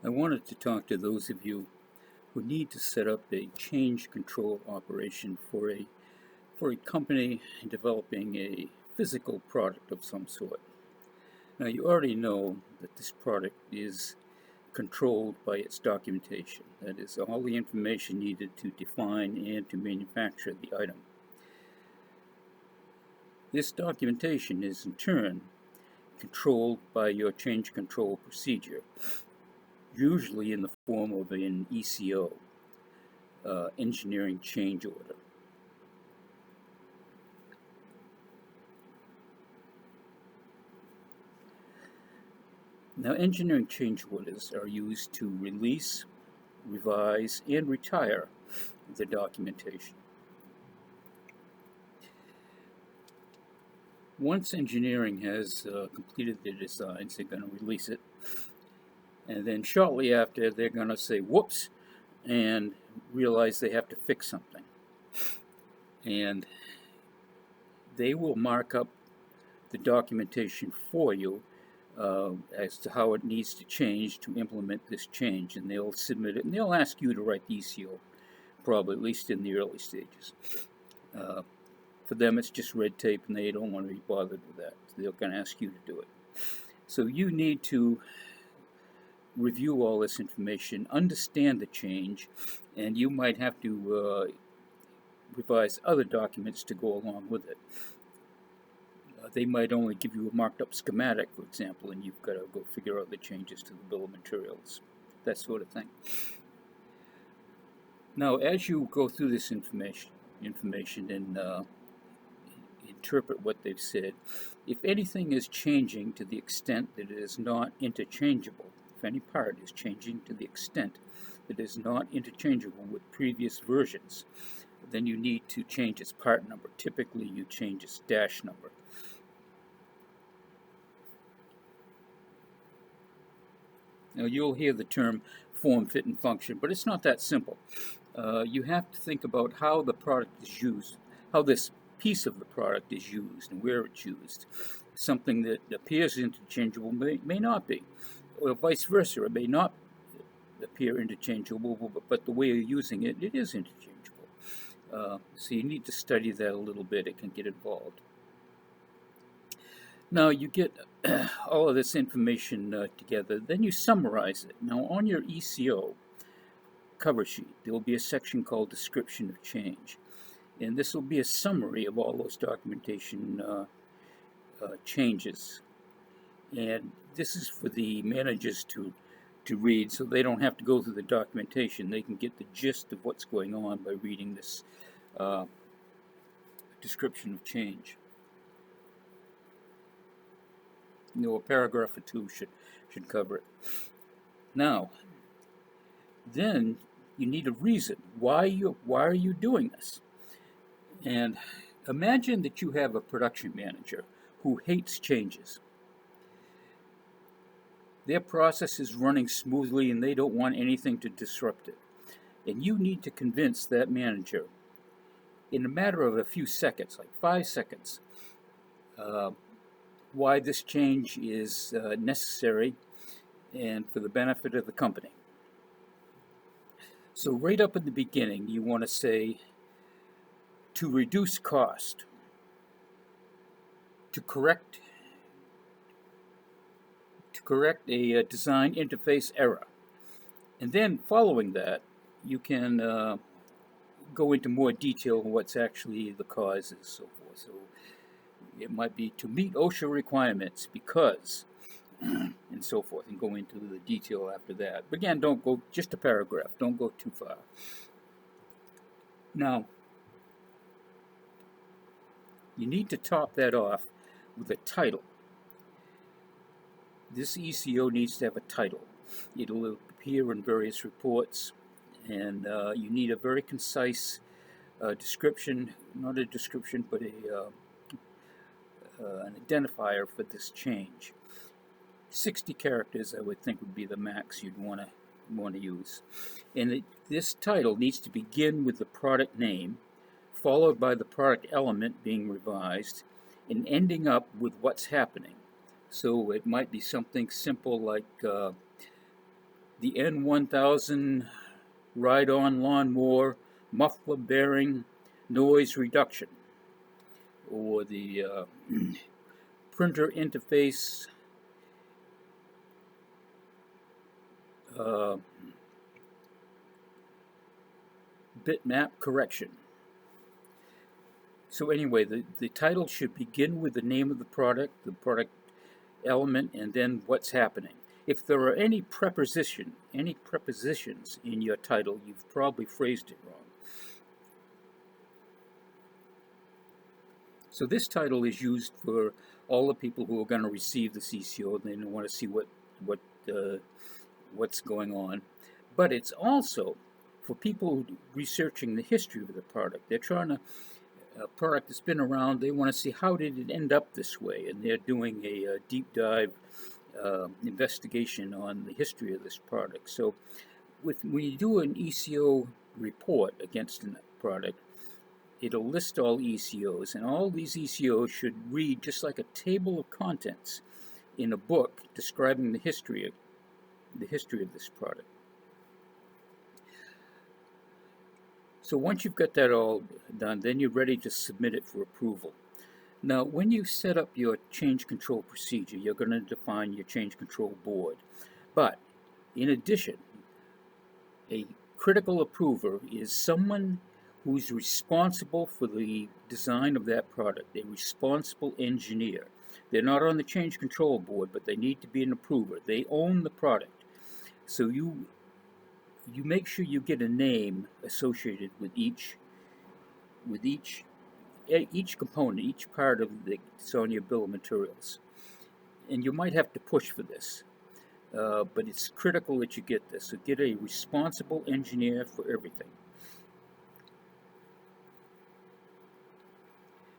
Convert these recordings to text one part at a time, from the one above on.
I wanted to talk to those of you who need to set up a change control operation for a company developing a physical product of some sort. Now, you already know that this product is controlled by its documentation. That is, all the information needed to define and to manufacture the item. This documentation is in turn controlled by your change control procedure, usually in the form of an ECO, engineering change order. Now, engineering change orders are used to release, revise, and retire the documentation. Once engineering has completed their designs, they're going to release it. And then shortly after, they're going to say, whoops, and realize they have to fix something. And they will mark up the documentation for you as to how it needs to change to implement this change. And they'll submit it, and they'll ask you to write the ECO, probably, at least in the early stages. For them, it's just red tape, and they don't want to be bothered with that. They're going to ask you to do it. So you need to review all this information, understand the change, and you might have to revise other documents to go along with it. They might only give you a marked up schematic, for example, and you've got to go figure out the changes to the bill of materials, that sort of thing. Now, as you go through this information and interpret what they've said, if anything is changing to the extent that it is not interchangeable, if any part is changing to the extent that it is not interchangeable with previous versions, then you need to change its part number. Typically, you change its dash number. Now, you'll hear the term form, fit, and function, but it's not that simple. You have to think about how the product is used, how this piece of the product is used and where it's used. Something that appears interchangeable may not be, or vice versa. It may not appear interchangeable, but the way you're using it, it is interchangeable. So you need to study that a little bit. It can get involved. Now you get all of this information together, then you summarize it. Now on your ECO cover sheet, there will be a section called Description of Change. And this will be a summary of all those documentation changes. And this is for the managers to read, so they don't have to go through the documentation. They can get the gist of what's going on by reading this description of change. A paragraph or two should cover it. Now, then you need a reason. Why are you doing this? And imagine that you have a production manager who hates changes. Their process is running smoothly and they don't want anything to disrupt it. And you need to convince that manager in a matter of a few seconds, like 5 seconds, why this change is necessary and for the benefit of the company. So right up in the beginning, you want to say, to reduce cost, to correct a design interface error. And then following that, you can go into more detail on what's actually the cause and so forth. So it might be to meet OSHA requirements because, and so forth, and go into the detail after that. But again, don't go just a paragraph. Don't go too far. Now, you need to top that off with a title. This ECO needs to have a title. It'll appear in various reports, and you need a very concise description, not a description, but an identifier for this change. 60 characters, I would think, would be the max you'd want to use. And this title needs to begin with the product name, followed by the product element being revised, and ending up with what's happening. So it might be something simple like the the N1000 ride-on lawnmower muffler bearing noise reduction, or the printer interface bitmap correction. So anyway, the title should begin with the name of the product element, and then what's happening. If there are any prepositions in your title, you've probably phrased it wrong. So this title is used for all the people who are going to receive the CCO, and they want to see what's going on. But it's also for people researching the history of the product. They're trying to a product that's been around. They want to see how did it end up this way, and they're doing a deep dive investigation on the history of this product. So when you do an ECO report against a product, it'll list all ECOs, and all these ECOs should read just like a table of contents in a book describing the history of this product. So once you've got that all done, then you're ready to submit it for approval. Now, when you set up your change control procedure, you're going to define your change control board. But in addition, a critical approver is someone who's responsible for the design of that product, a responsible engineer. They're not on the change control board, but they need to be an approver. They own the product. So you make sure you get a name associated with each component, each part of that's on your bill of materials. And you might have to push for this, but it's critical that you get this. So get a responsible engineer for everything.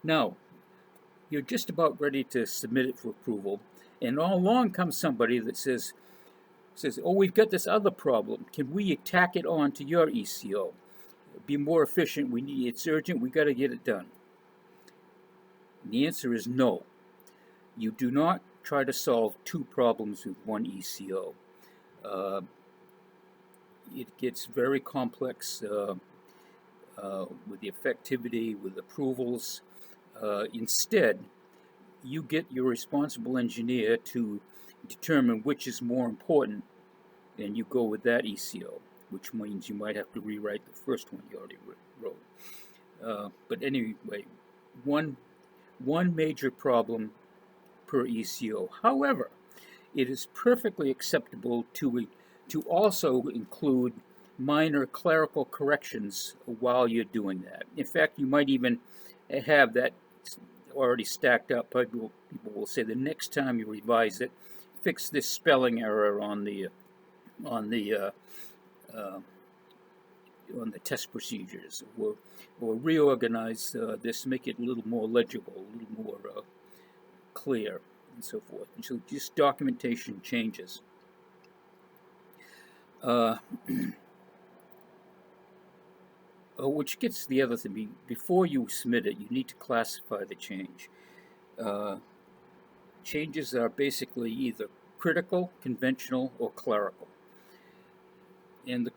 Now, you're just about ready to submit it for approval, and along comes somebody that says, oh, we've got this other problem. Can we tack it on to your ECO? Be more efficient. It's urgent. We got to get it done. And the answer is no. You do not try to solve two problems with one ECO. It gets very complex with the effectivity, with approvals. Instead, you get your responsible engineer to determine which is more important, and you go with that ECO, which means you might have to rewrite the first one you already wrote. But anyway, one major problem per ECO. However, it is perfectly acceptable to also include minor clerical corrections while you're doing that. In fact, you might even have that already stacked up. People will say the next time you revise it, fix this spelling error on the test procedures, or reorganize this, make it a little more legible, a little more clear, and so forth. And so just documentation changes. Which gets the other thing. Before you submit it, you need to classify the change. Changes are basically either critical, conventional, or clerical. And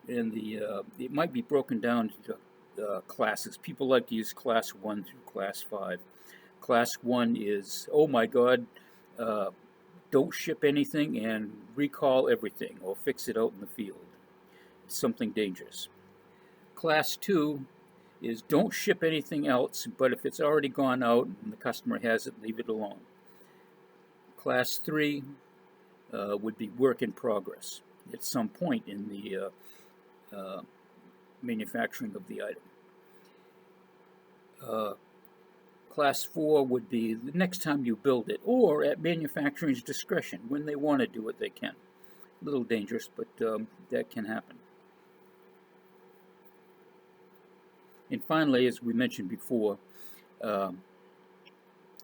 it might be broken down into classes. People like to use class 1 through class 5. Class 1 is, oh my God, don't ship anything and recall everything, or fix it out in the field. It's something dangerous. Class 2 is don't ship anything else, but if it's already gone out and the customer has it, leave it alone. Class 3 would be work in progress at some point in the manufacturing of the item. Class 4 would be the next time you build it, or at manufacturer's discretion. When they want to do it, they can. A little dangerous, but that can happen. And finally, as we mentioned before,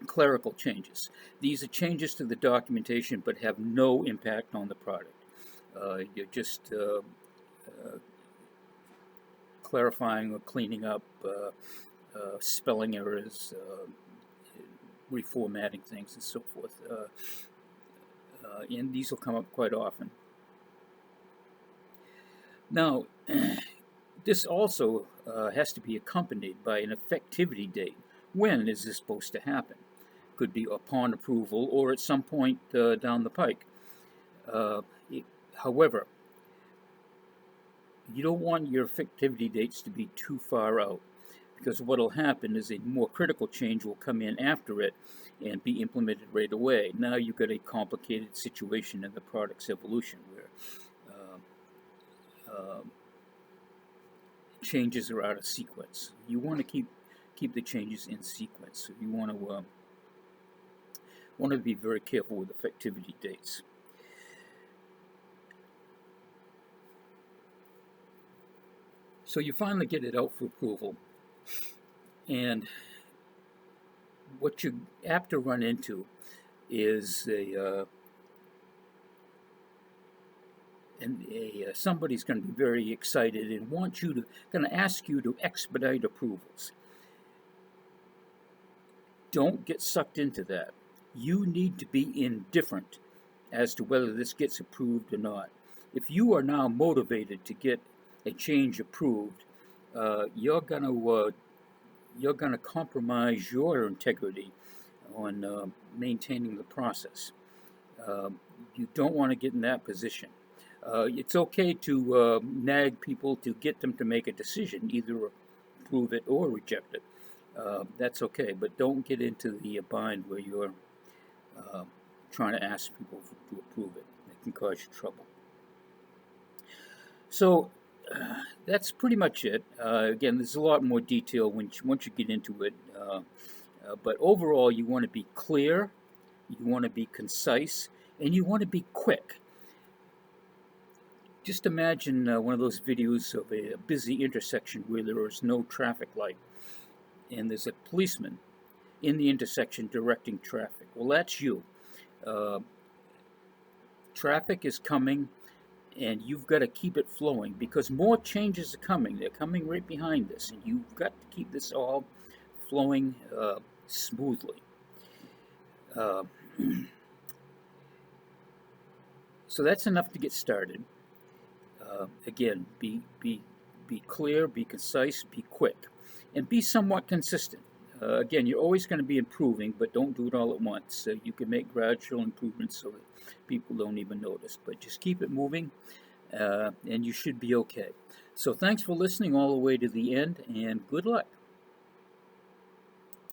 clerical changes. These are changes to the documentation but have no impact on the product. You're just clarifying or cleaning up spelling errors, reformatting things, and so forth. And these will come up quite often. Now, this also has to be accompanied by an effectivity date. When is this supposed to happen? Could be upon approval or at some point down the pike. Uh, it, However, you don't want your effectivity dates to be too far out, because what will happen is a more critical change will come in after it and be implemented right away. Now you've got a complicated situation in the product's evolution where uh, uh, changes are out of sequence. You want to keep the changes in sequence. So you want to be very careful with effectivity dates. So you finally get it out for approval, and what you're apt to run into is somebody's going to be very excited and going to ask you to expedite approvals. Don't get sucked into that. You need to be indifferent as to whether this gets approved or not. If you are now motivated to get a change approved, you're going to compromise your integrity on maintaining the process. You don't want to get in that position. It's okay to nag people to get them to make a decision, either approve it or reject it. That's okay, but don't get into the bind where you're trying to ask people to approve it. It can cause you trouble. So that's pretty much it. Again, there's a lot more detail once you get into it. But overall, you want to be clear, you want to be concise, and you want to be quick. Just imagine one of those videos of a busy intersection where there is no traffic light, and there's a policeman in the intersection directing traffic. Well, that's you. Traffic is coming, and you've got to keep it flowing because more changes are coming. They're coming right behind this, and you've got to keep this all flowing smoothly. So that's enough to get started. Again, be clear, be concise, be quick, and be somewhat consistent. Again, you're always going to be improving, but don't do it all at once. You can make gradual improvements so that people don't even notice, but just keep it moving, and you should be okay. So thanks for listening all the way to the end, and good luck.